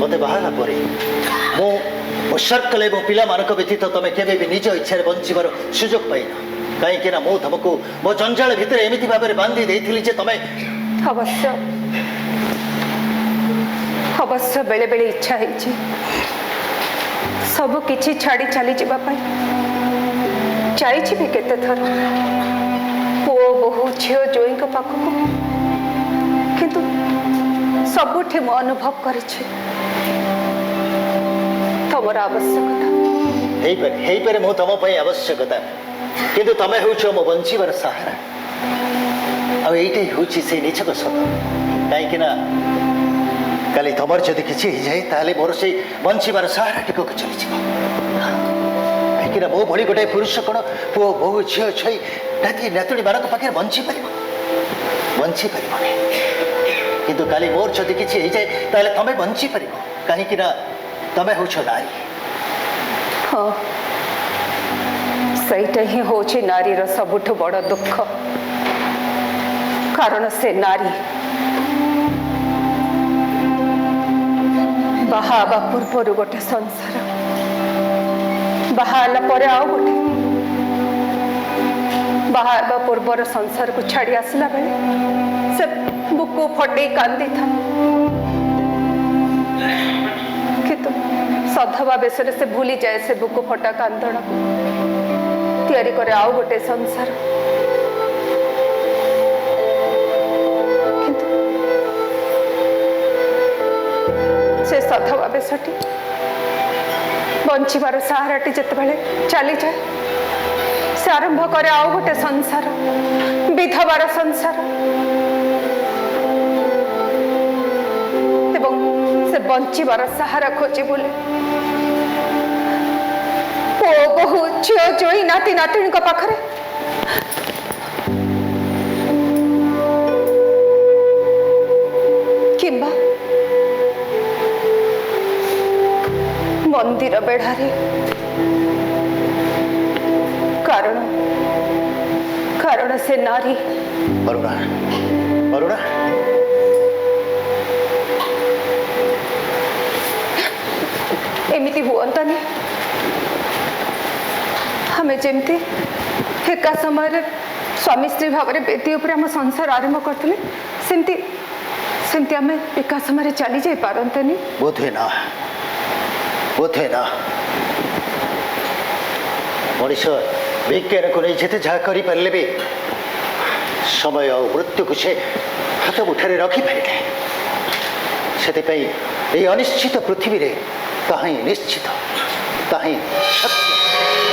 मत बाहला परे मो सर्कल एवं पिला मानक व्यतीत तुम केबे भी निज इच्छा बंचीबार सुजोग पाइन कहीं मु तुमको मो जंजाल भितर एमती भाव में बांधी देती जे तुम अवश्य अवश्य बेले बेले इच्छा है सब किछि छाड़ी चली जावाई भी केते थर पुओ बहु झील जोई पाखक किंतु सबुठी मु अनुभव कर तुमर आवश्यकता मु तुम आवश्यकता किंतु तमें हूँ मो बंचीबार सहारा आईटे हूँ से निछक सत कहीं काली तुम जदि किसी जाए ताले मोर से बंचीबार सहारा टिकक चली कहीं मो भली गोटे पुरुष कौन पुओ बहु झील छई नाती नातुणी मान पाखे बंची पार किंतु काली मोर जदि किसी जाए ताले तमें बंची पार कहीं तमें हूँ नारी हाँ सहीटा ही हूँ नारीर सबुठ बड़ दुख कारण से नारी बाहा पूर्वर गोटे संसार बाहा आउ गोटे बाहा पूर्वर संसार को छाड़ी आसला बेले से बुकु फटे कांदी था किंतु सधवा बेसरे से भूली जाए से बुकु फटा कांदण को तैयारी करे आउ गोटे संसार किंतु से सधवा बेसटी बंचीबार सहाराटी जितेबाला चली जाए से आरंभ करे आउ गोटे संसार विधवार संसार एवं से बंचीबार सहारा खोजी बोले पुओ बहु झील जोई नाती नातुणी पाखरे किंबा मंदिर बेढ़ारे कारण कारण से नारी अरुणा अरुणा एमती हुअंतानी हमें जमती एका समय स्वामी स्त्री भाव में बेदी उपर आम संसार आरंभ करते सेमती आम एका समय चली जाई पारंतनी बोधे ना मनीष विज्ञान को नहीं जिते जहाँ करें भी समय और मृत्यु को से हाथ मुठारे रखिपारे से अनिश्चित पृथ्वी रे ताही निश्चित ताही सत्य